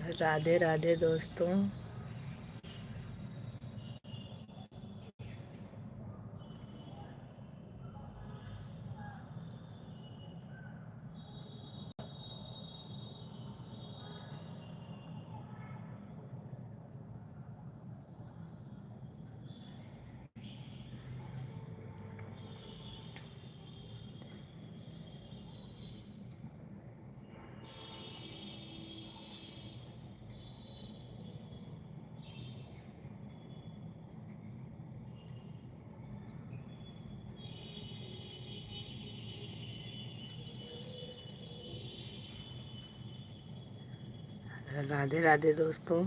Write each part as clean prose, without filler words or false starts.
राधे राधे दोस्तों। राधे राधे दोस्तों।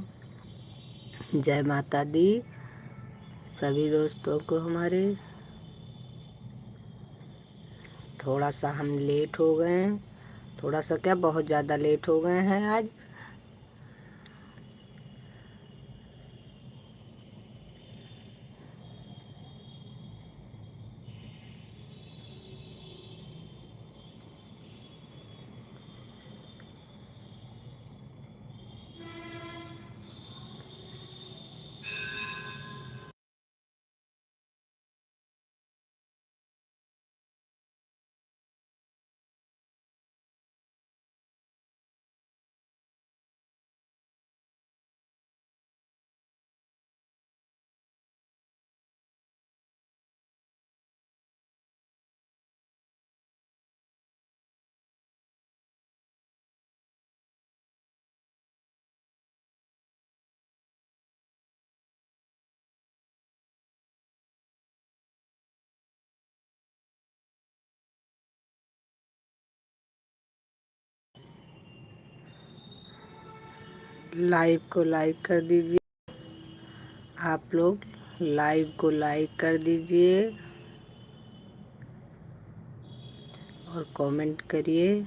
जय माता दी सभी दोस्तों को हमारे। थोड़ा सा हम लेट हो गए हैं, थोड़ा सा क्या बहुत ज़्यादा लेट हो गए हैं आज। लाइव को लाइक कर दीजिए, आप लोग लाइव को लाइक कर दीजिए और कमेंट करिए।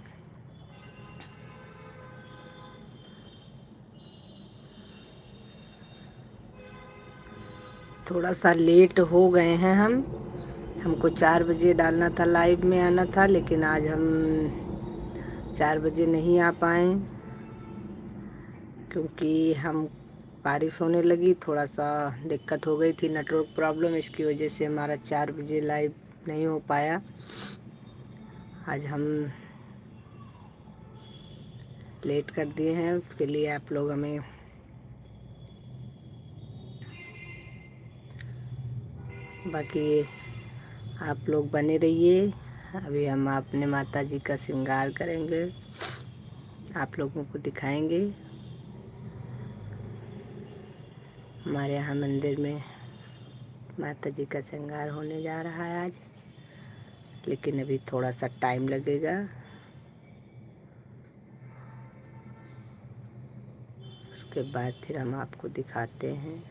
थोड़ा सा लेट हो गए हैं हमको 4 बजे डालना था, लाइव में आना था, लेकिन आज हम 4 बजे नहीं आ पाए क्योंकि हम बारिश होने लगी, थोड़ा सा दिक्कत हो गई थी, नेटवर्क प्रॉब्लम, इसकी वजह से हमारा 4 बजे लाइव नहीं हो पाया। आज हम लेट कर दिए हैं, उसके लिए आप लोग हमें बाकी आप लोग बने रहिए। अभी हम अपने माता जी का श्रृंगार करेंगे, आप लोगों को दिखाएंगे। हमारे यहाँ मंदिर में माता जी का श्रृंगार होने जा रहा है आज, लेकिन अभी थोड़ा सा टाइम लगेगा। उसके बाद फिर हम आपको दिखाते हैं।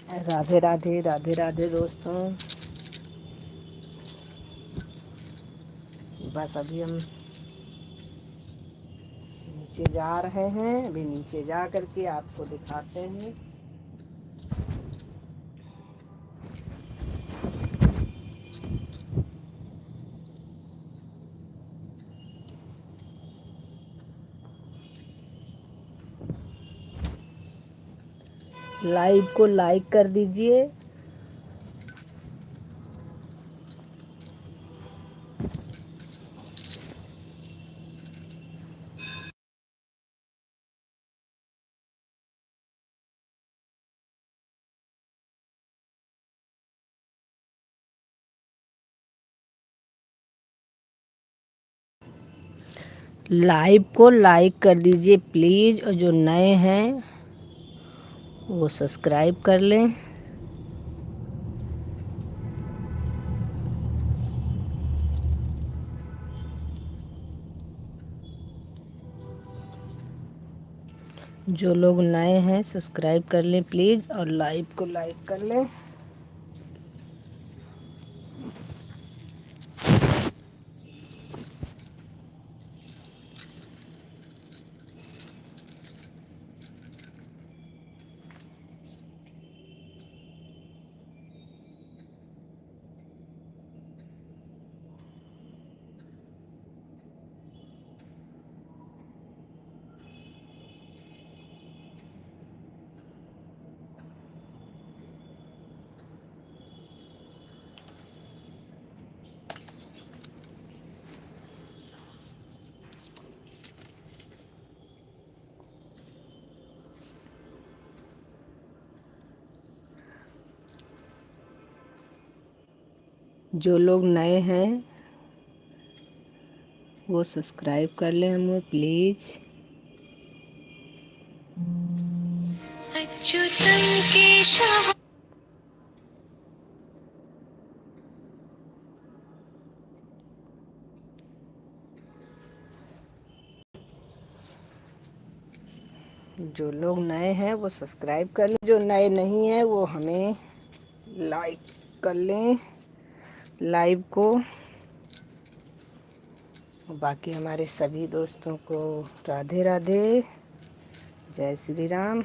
राधे राधे राधे राधे दोस्तों। बस अभी हम नीचे जा रहे हैं, अभी नीचे जा करके आपको दिखाते हैं। लाइव को लाइक कर दीजिए। लाइव को लाइक कर दीजिए प्लीज़, और जो नए हैं वो सब्सक्राइब कर लें। जो लोग नए हैं सब्सक्राइब कर लें प्लीज़, और लाइव को लाइक कर लें। जो लोग नए हैं वो सब्सक्राइब कर लें हमें प्लीज़। अच्युतम केशव। जो लोग नए हैं वो सब्सक्राइब कर लें, जो नए नहीं हैं वो हमें लाइक कर लें लाइव को। बाकी हमारे सभी दोस्तों को राधे राधे, जय श्री राम।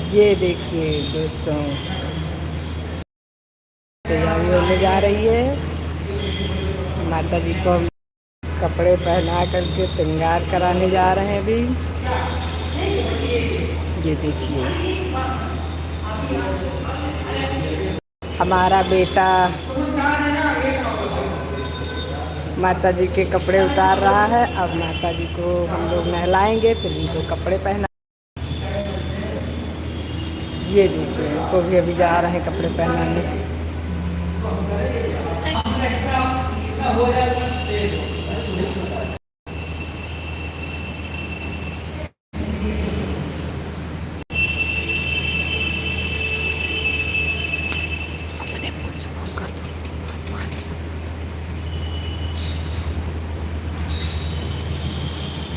ये देखिए दोस्तों, तैयारी होने जा रही है। माता जी को कपड़े पहना करके श्रृंगार कराने जा रहे हैं अभी। ये देखिए हमारा बेटा माता जी के कपड़े उतार रहा है। अब माता जी को हम लोग नहलाएंगे, फिर इनको कपड़े पहना। ये देखिए इनको भी अभी जा रहे हैं कपड़े पहनाने।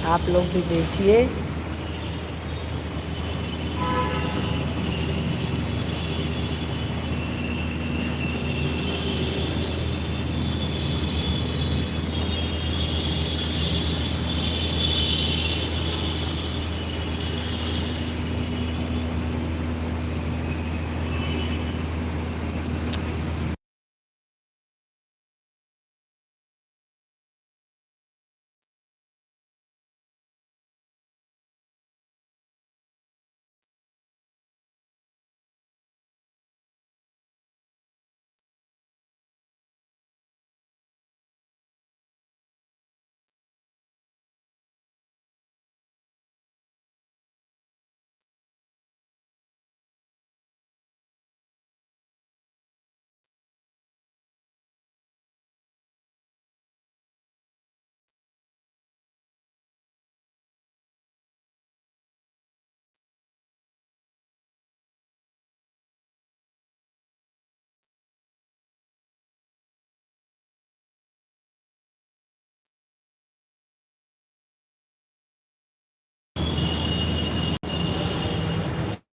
आप लोग भी देखिए।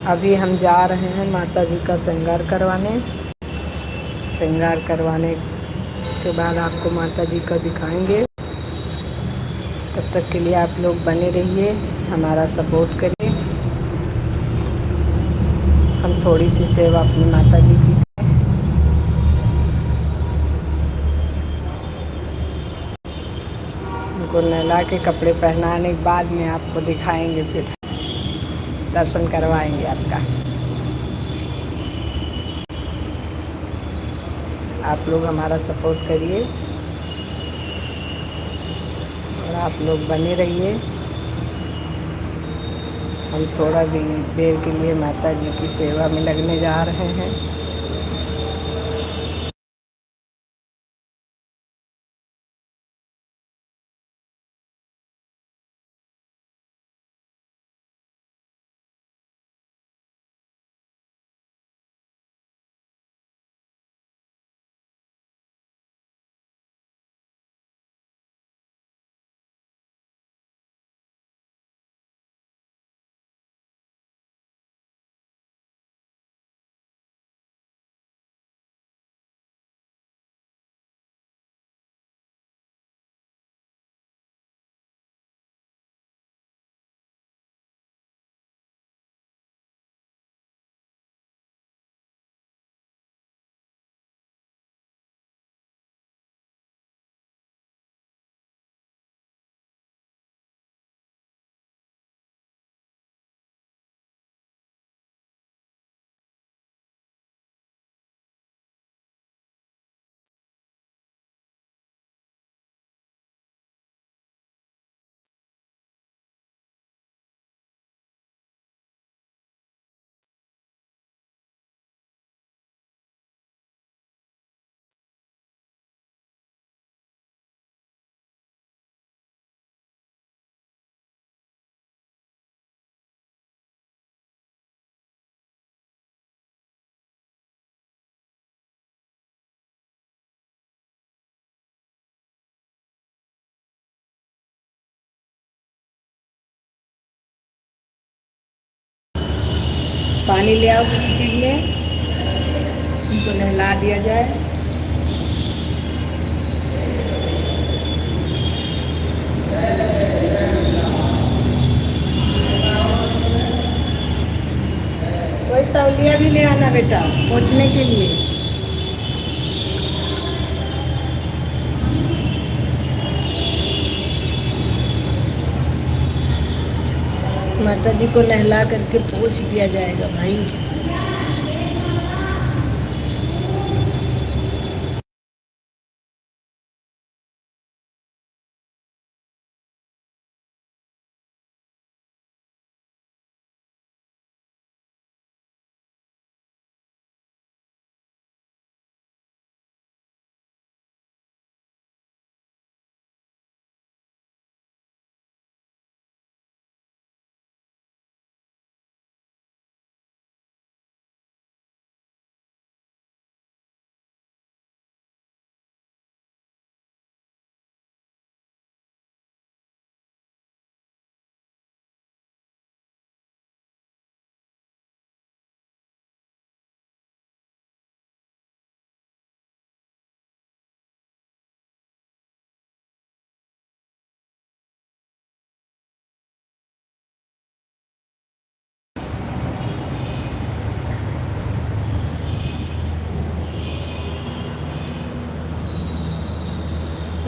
अभी हम जा रहे हैं माता जी का श्रृंगार करवाने। श्रृंगार करवाने के बाद आपको माता जी का दिखाएंगे। तब तक के लिए आप लोग बने रहिए, हमारा सपोर्ट करिए। हम थोड़ी सी सेवा अपनी माता जी की करें। उनको नहला के कपड़े पहनाने के बाद में आपको दिखाएंगे, फिर दर्शन करवाएंगे आपका। आप लोग हमारा सपोर्ट करिए और आप लोग बने रहिए। हम थोड़ा देर के लिए माता जी की सेवा में लगने जा रहे हैं। पानी ले आओ किसी चीज़ में, उनको नहला दिया जाए। कोई तौलिया भी ले आना बेटा, पोंछने के लिए। माता जी को नहला करके पोंछ दिया जाएगा भाई।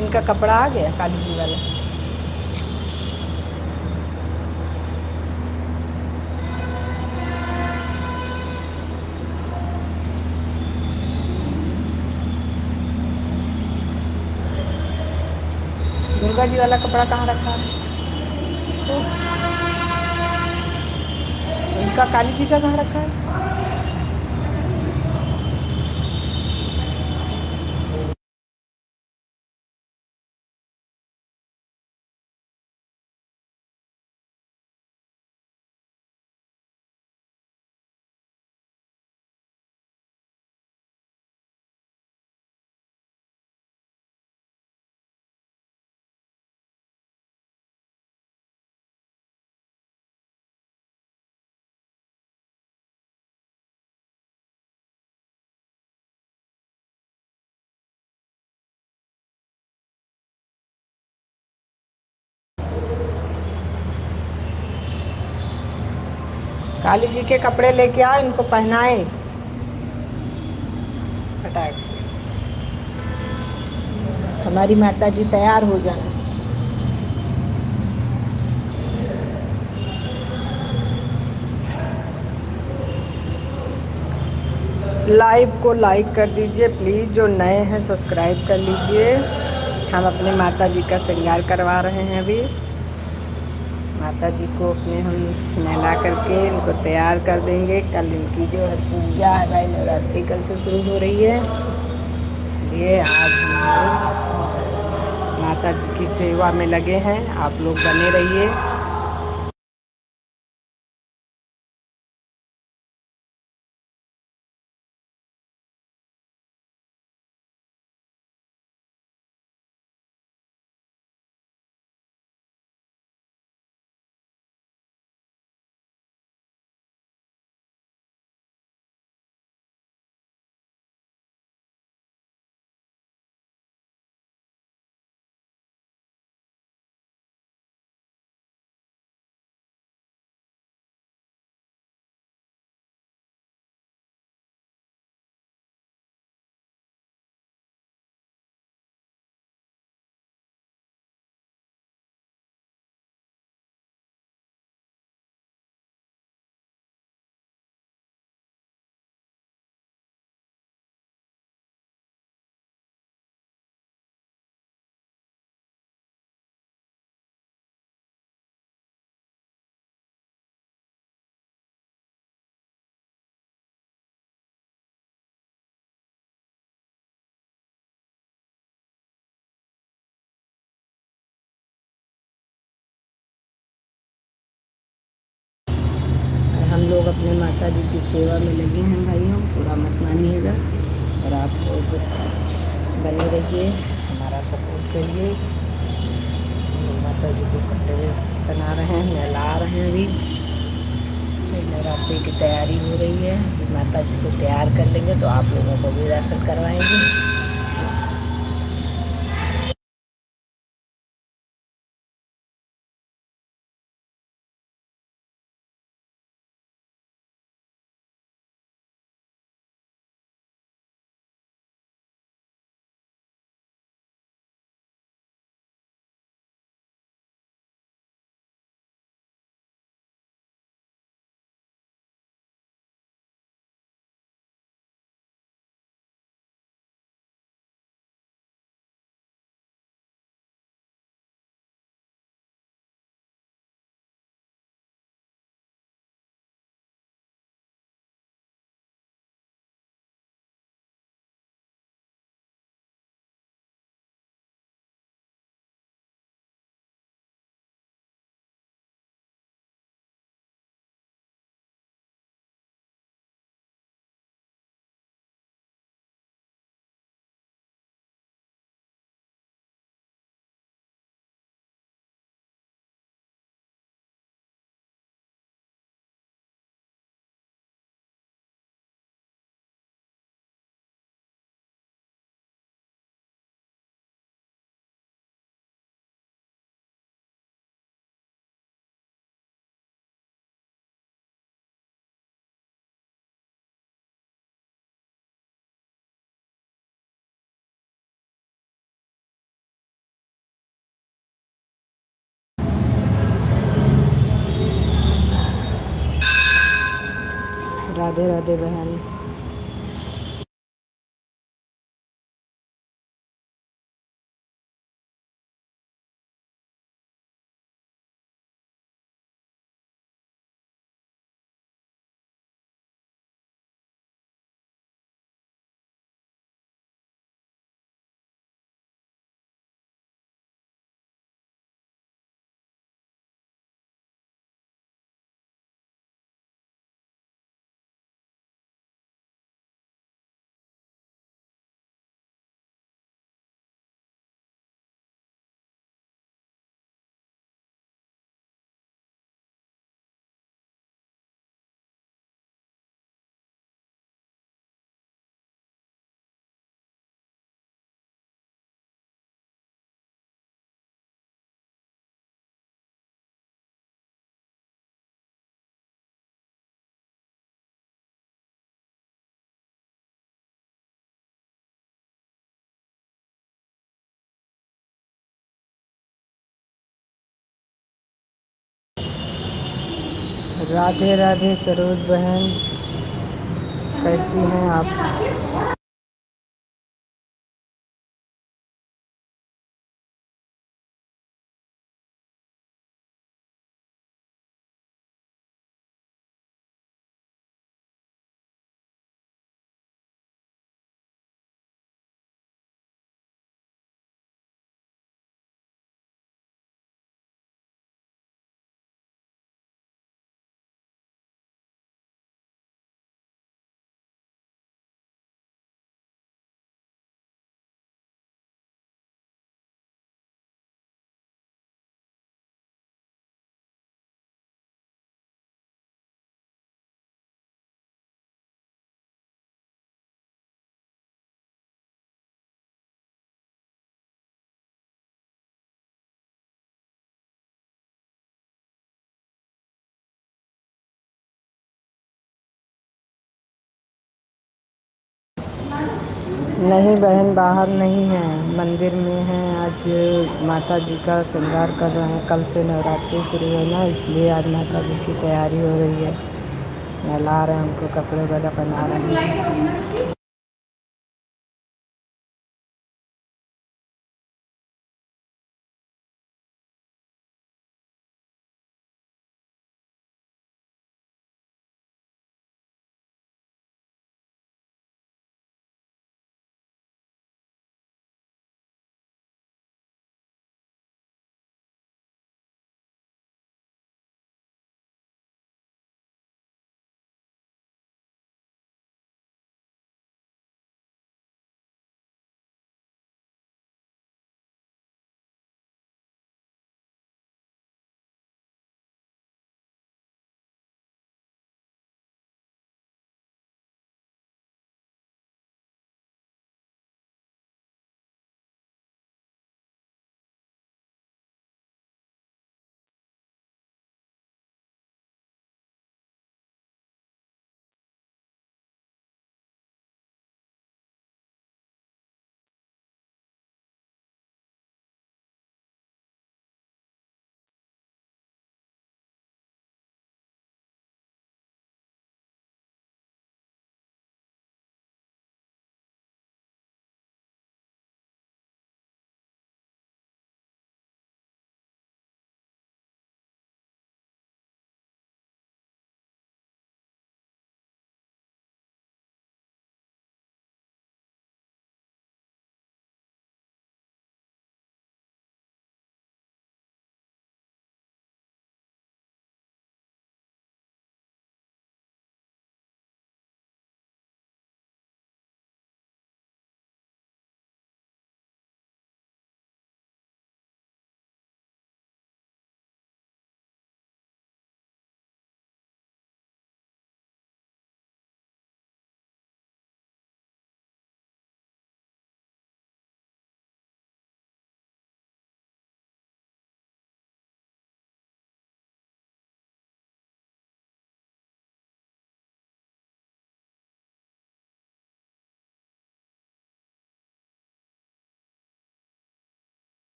इनका कपड़ा आ गया काली जी वाला। दुर्गा जी वाला कपड़ा कहाँ रखा है? तो इनका काली जी का कहाँ रखा है? काली जी के कपड़े लेके आओ, इनको पहनाए फटाक से। हमारी माता जी तैयार हो जाए। लाइव को लाइक कर दीजिए प्लीज़, जो नए हैं सब्सक्राइब कर लीजिए। हम अपने माता जी का श्रृंगार करवा रहे हैं अभी। माता जी को अपने हम नहला करके इनको तैयार कर देंगे। कल इनकी जो है पूजा है भाई, नवरात्रि कल से शुरू हो रही है, इसलिए आज हम लोग माता जी की सेवा में लगे हैं। आप लोग बने रहिए। हम लोग अपने माता जी की सेवा में लगे हैं भाइयों, पूरा मत मानिएगा। और आप लोग बने रहिए, हमारा सपोर्ट करिए। हम लोग माता जी को कपड़े बना रहे हैं, नहला रहे हैं। अभी नवरात्रि की तैयारी हो रही है। माता जी को तैयार कर लेंगे तो आप लोगों को भी दर्शन करवाएंगे। राधे राधे बहन। राधे राधे सरोज बहन, कैसी हैं आप? नहीं बहन, बाहर नहीं हैं, मंदिर में हैं। आज माता जी का श्रृंगार कर रहे हैं। कल से नवरात्रि शुरू है ना, इसलिए आज माता जी की तैयारी हो रही है। नहला रहे हैं उनको, कपड़े वगैरह पहना रहे हैं।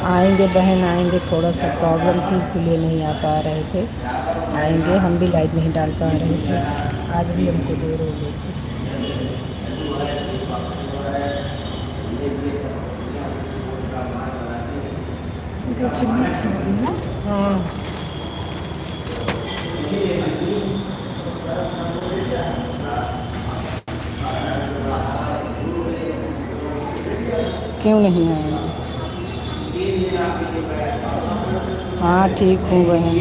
आएंगे बहन, आएंगे। थोड़ा सा प्रॉब्लम थी इसीलिए नहीं आ पा रहे थे। आएंगे, हम भी लाइट नहीं डाल पा रहे थे। आज भी हमको देर हो गई थी। हाँ, क्यों नहीं आएंगे? हाँ ठीक हूँ बहन।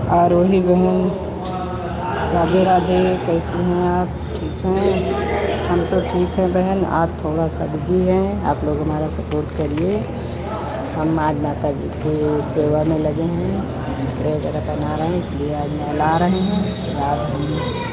आरोही बहन, राधे राधे। कैसी हैं आप? ठीक हैं? हम तो ठीक हैं बहन, आज थोड़ा सा बिजी हैं, आप लोग हमारा सपोर्ट करिए। हम आज माता जी की सेवा में लगे हैं, कपड़े वगैरह बना रहे हैं, इसलिए आज नहला रहे हैं। उसके बाद हम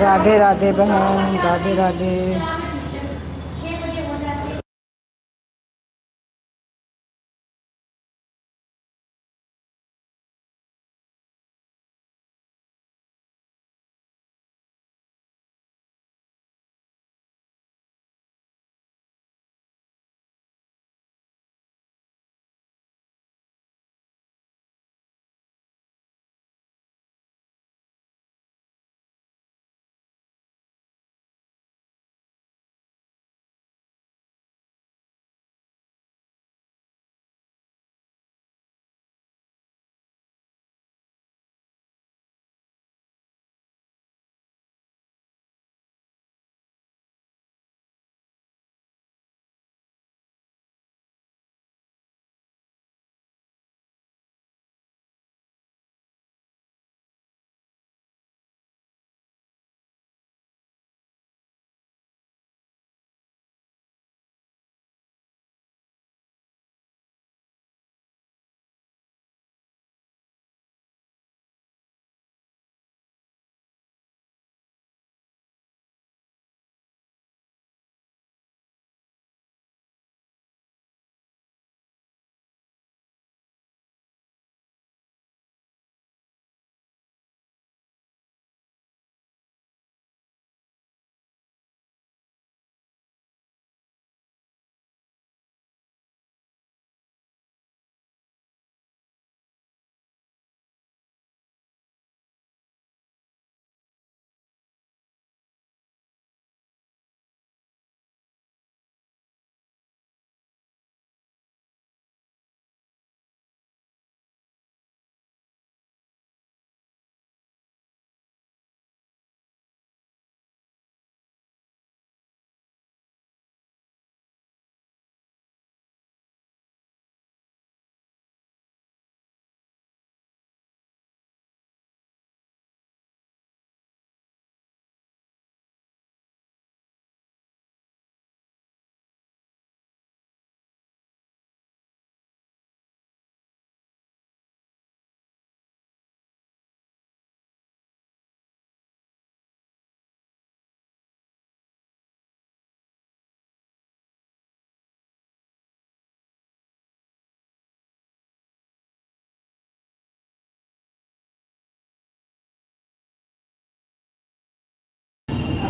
राधे राधे बहन, राधे राधे।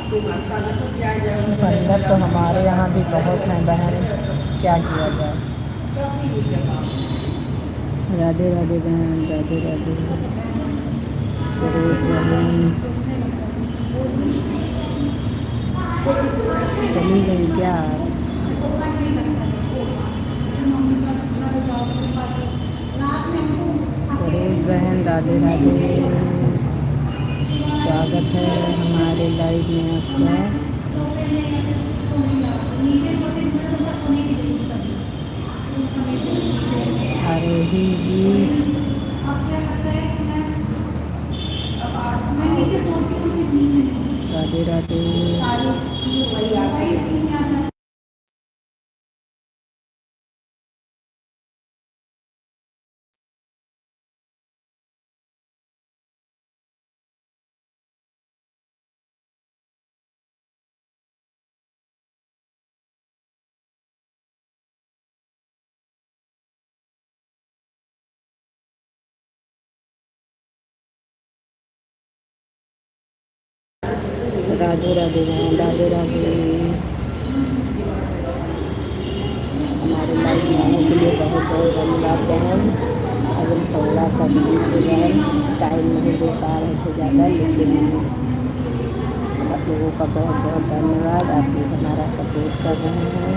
बंदर तो हमारे यहाँ भी बहुत हैं बहन, क्या किया जाए। राधे राधे बहन, राधे राधे। सरोज बहन चली गई क्या? सरोज बहन राधे राधे, स्वागत है हमारे लाइव में आपका। आरोही जी राधे राधे। राधे राधे बहन, राधे राधे। हमारे लाइव में आने के लिए बहुत बहुत धन्यवाद बहन। आज हम थोड़ा सा बिजी थे बहन, टाइम नहीं दे पा रहे थे ज़्यादा, लेकिन आप लोगों का बहुत बहुत धन्यवाद। आप लोग हमारा सपोर्ट कर रहे हैं।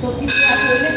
तो किसी अकेले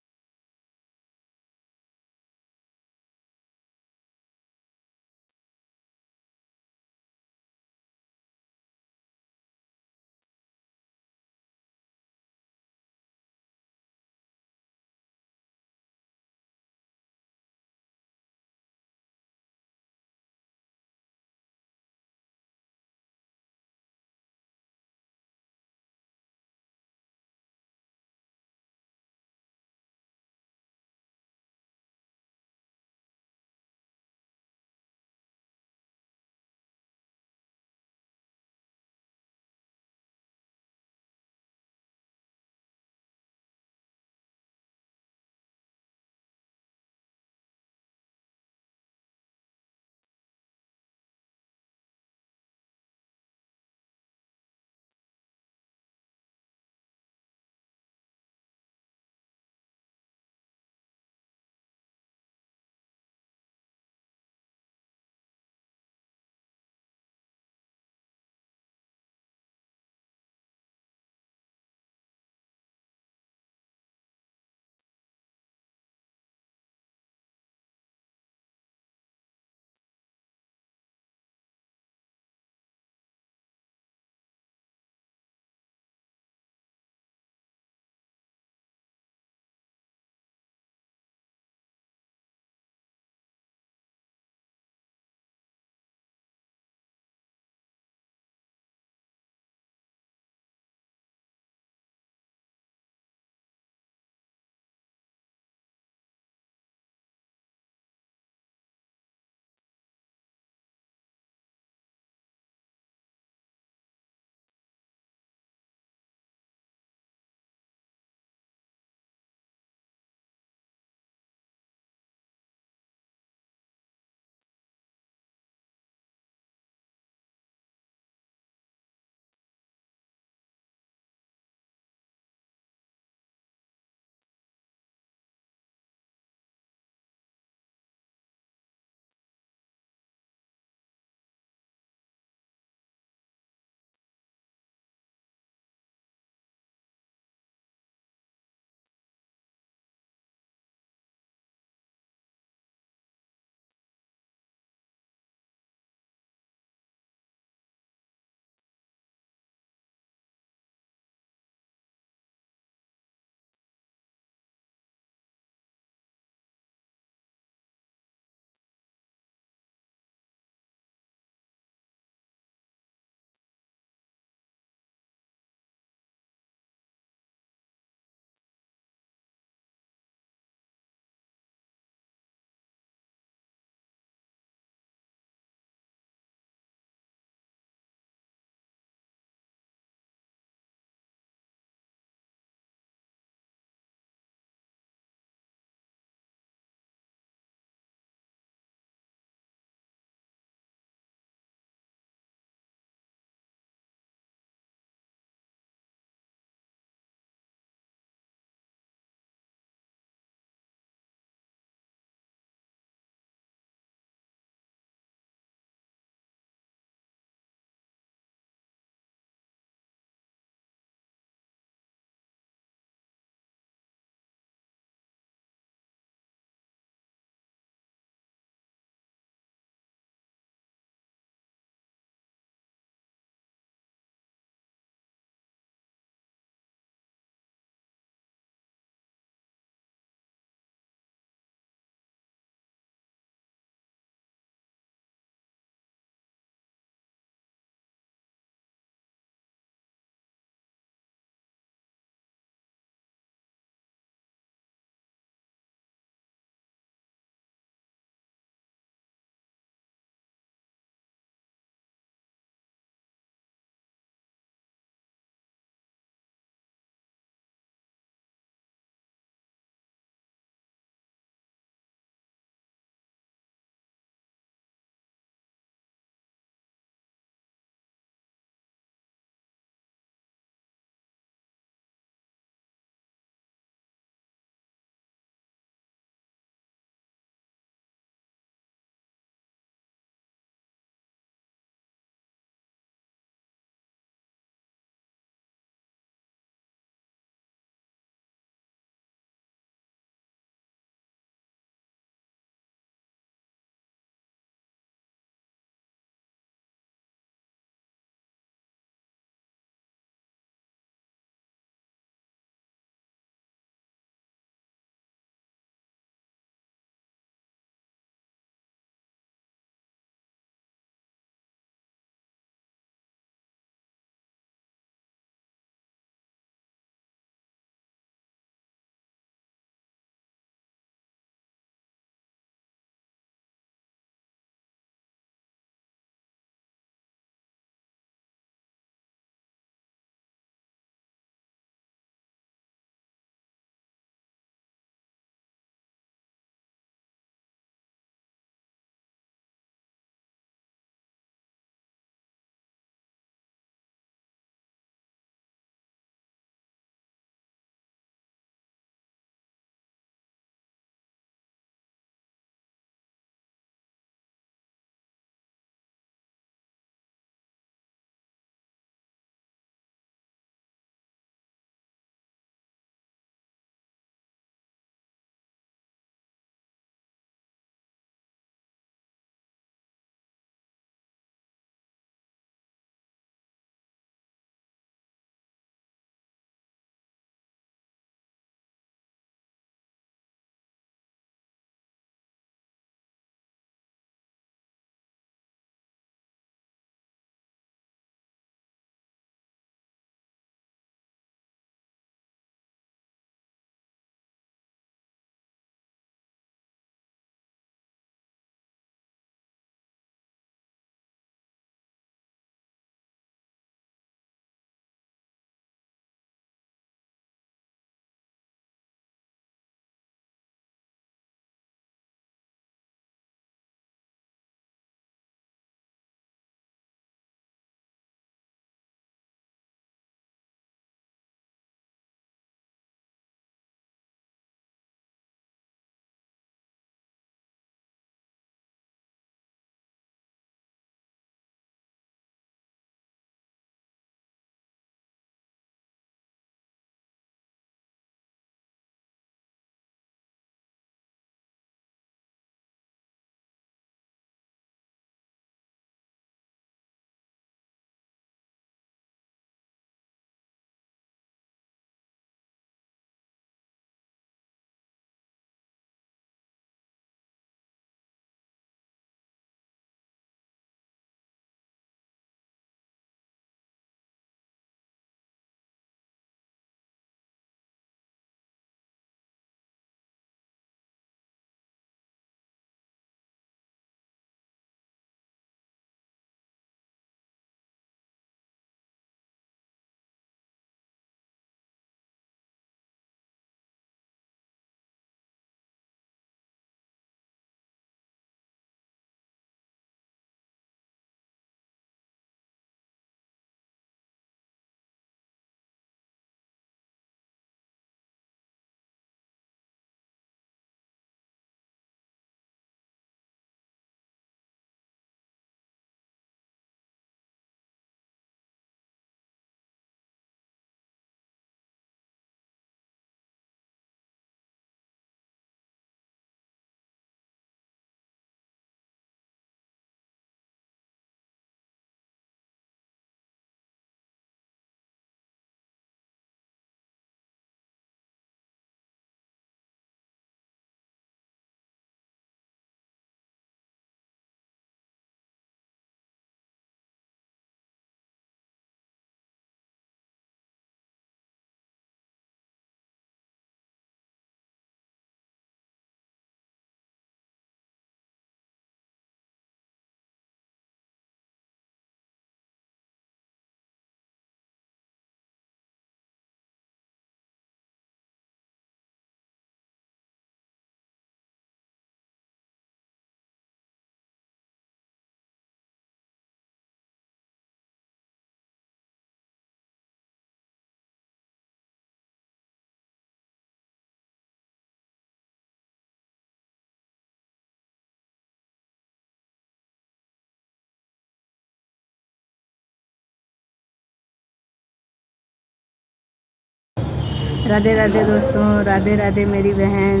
राधे राधे दोस्तों, राधे राधे मेरी बहन,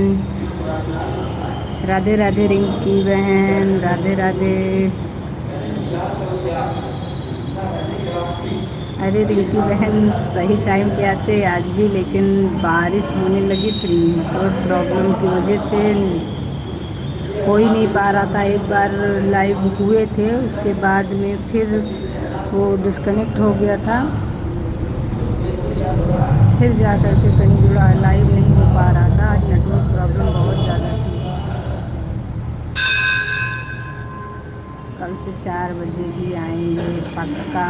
राधे राधे रिंकी बहन, राधे राधे। अरे रिंकी बहन सही टाइम पे आते आज भी, लेकिन बारिश होने लगी फिर नेटवर्क प्रॉब्लम की वजह से हो ही नहीं पा रहा था। एक बार लाइव हुए थे, उसके बाद में फिर वो डिस्कनेक्ट हो गया था, फिर जा कर के कहीं जुड़ा, लाइव नहीं हो पा रहा था। आज नेटवर्क प्रॉब्लम बहुत ज़्यादा थी। कल से 4 बजे ही आएंगे पक्का।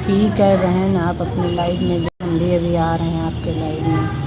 ठीक है बहन, आप अपनी लाइफ में, हम भी अभी आ रहे हैं आपके लाइफ में।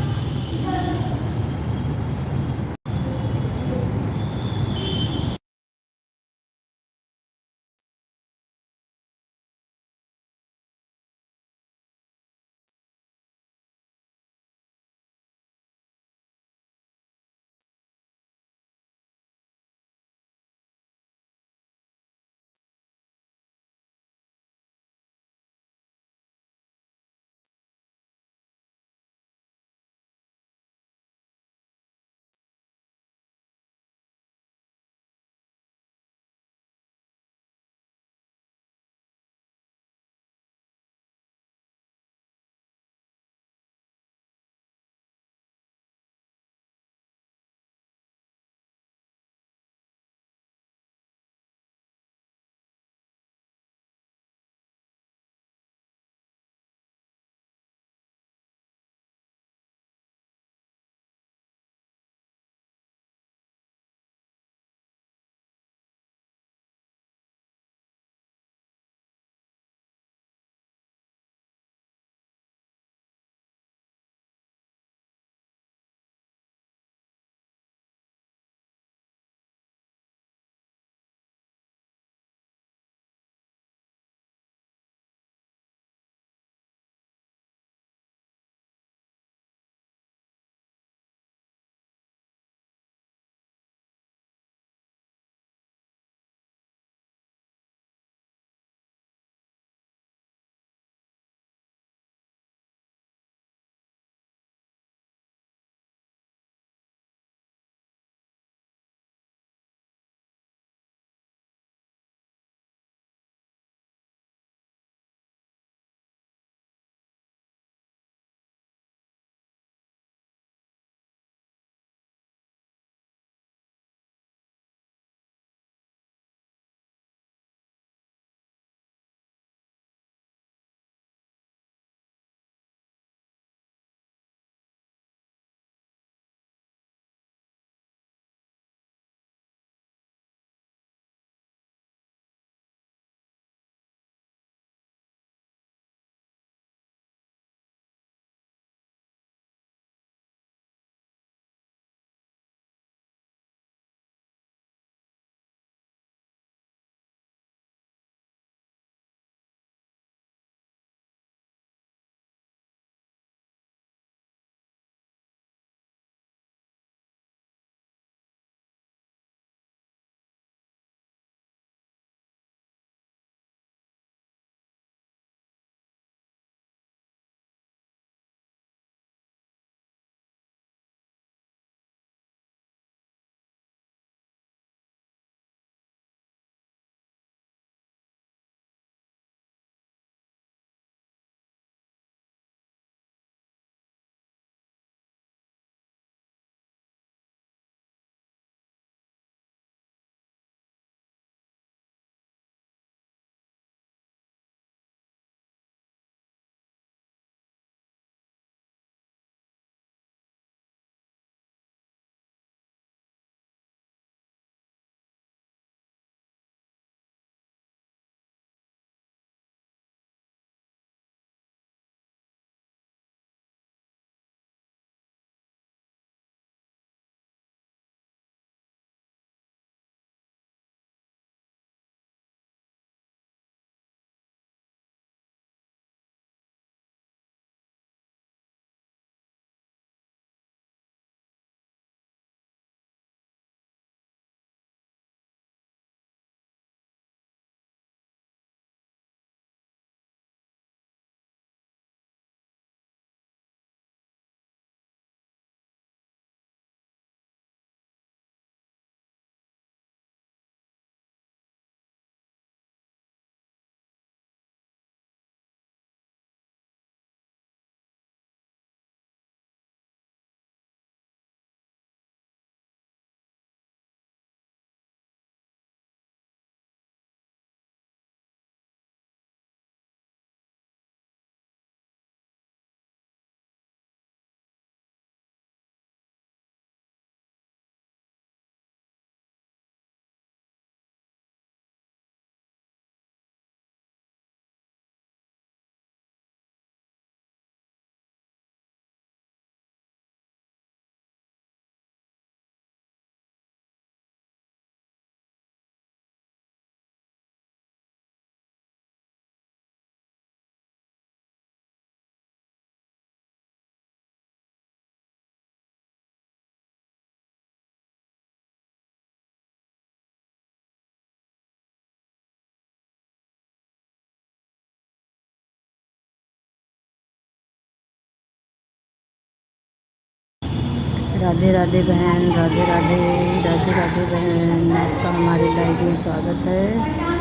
राधे राधे बहन, राधे राधे, राधे राधे बहन, आपका हमारे लाइव में स्वागत है।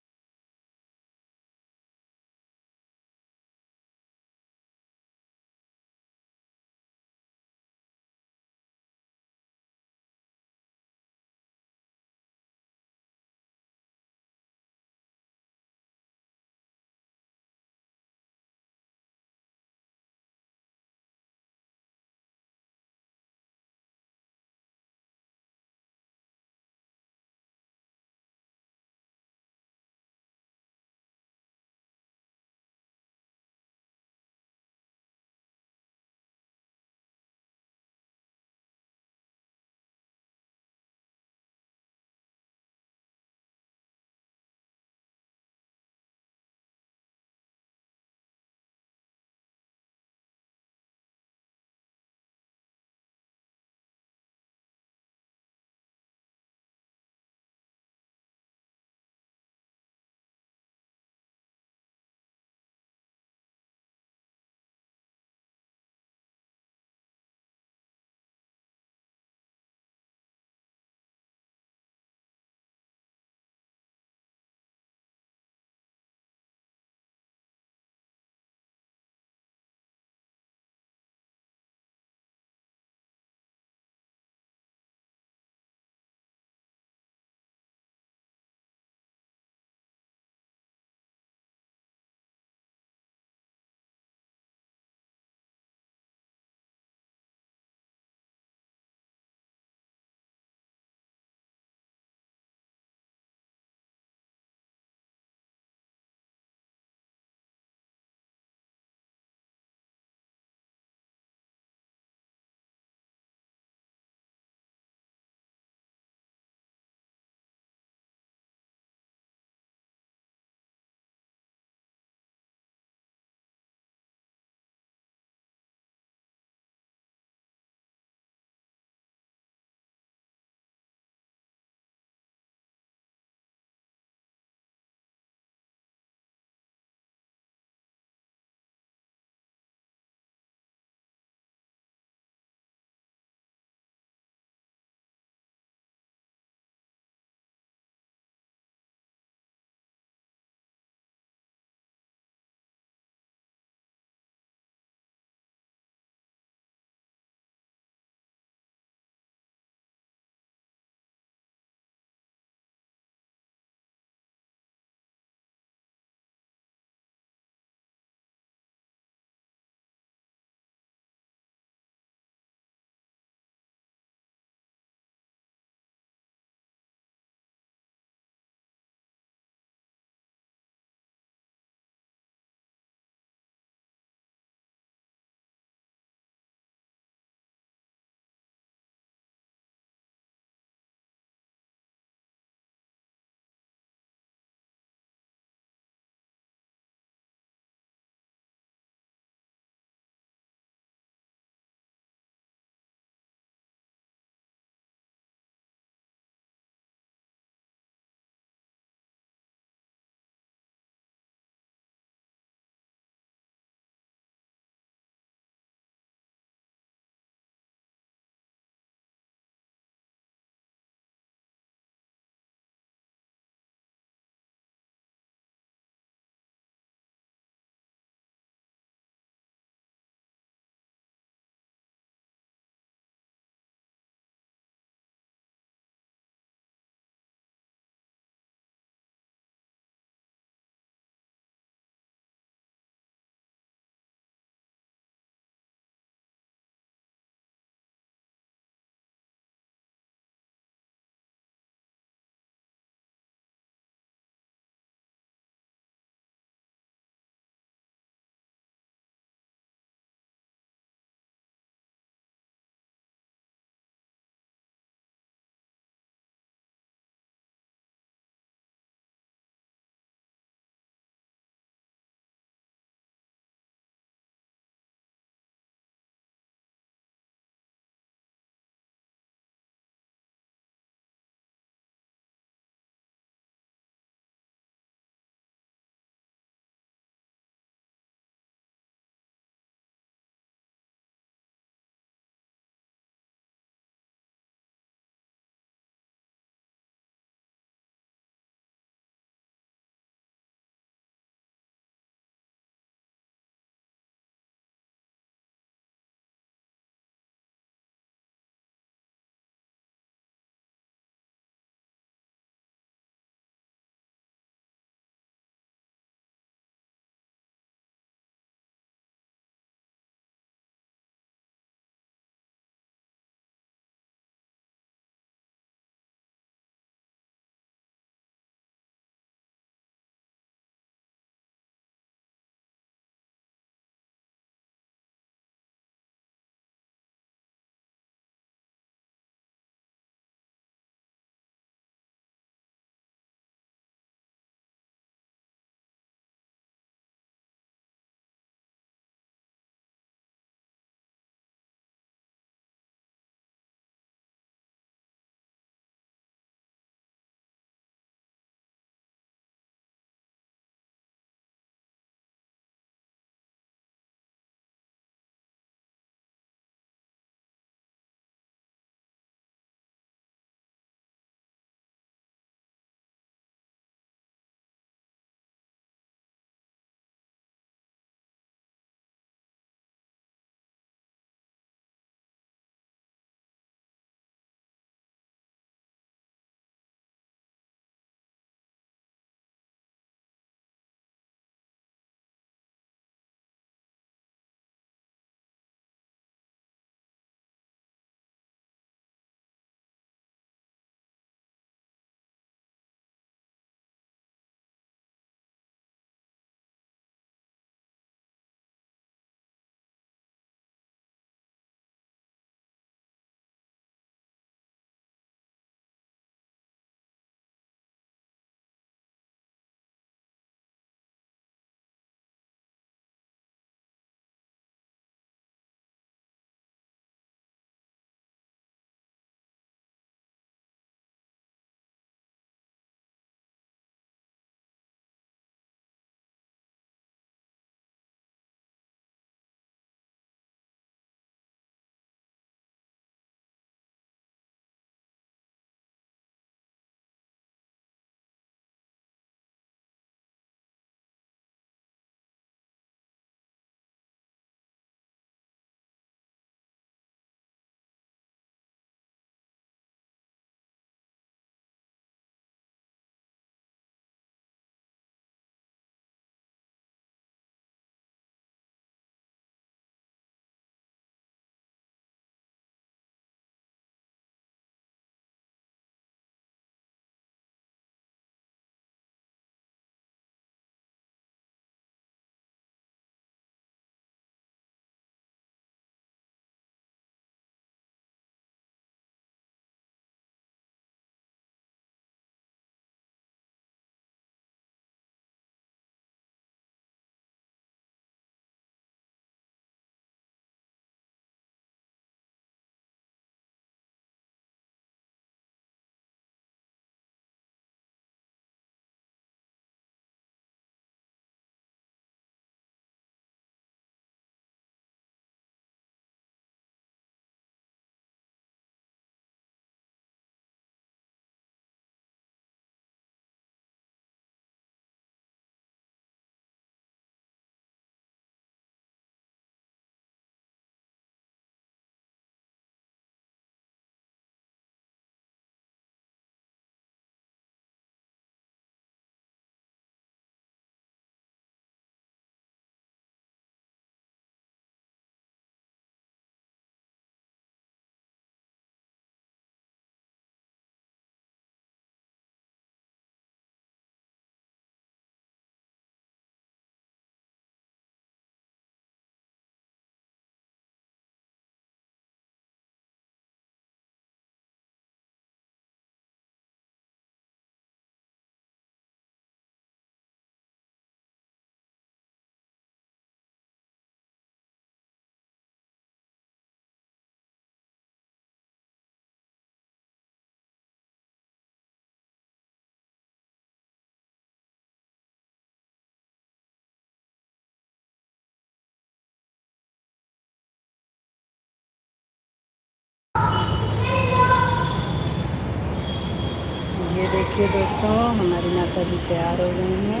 देखिए दोस्तों, हमारी माता जी तैयार हो गई हैं।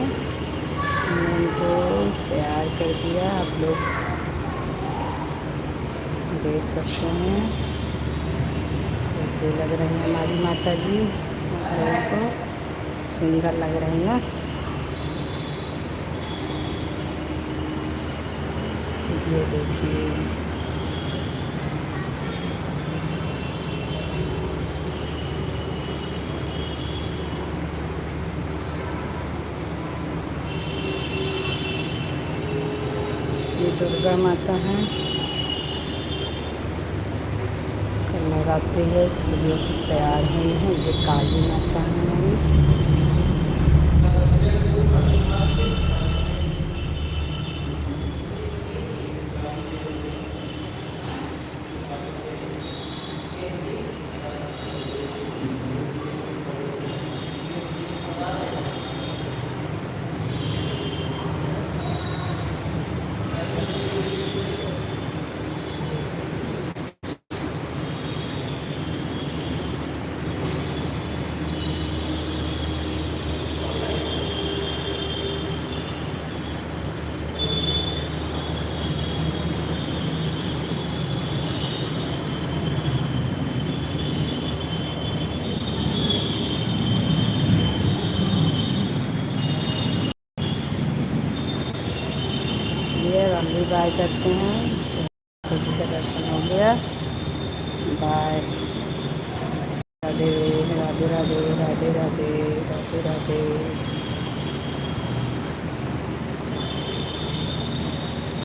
हमने उनको तैयार कर दिया, आप लोग देख सकते हैं कैसे लग रही है हमारी माता जी। आप लोगों को सुंदर लग रही है। ये देखिए, ये दुर्गा माता है। कल नवरात्रि है इसलिए सब तैयार हुई हैं। ये काली माता है हमारी। ये हम भी बाय करते हैं। तो जी का दर्शन हो गया। बाय। राधे राधे राधे राधे राधे राधे राधे।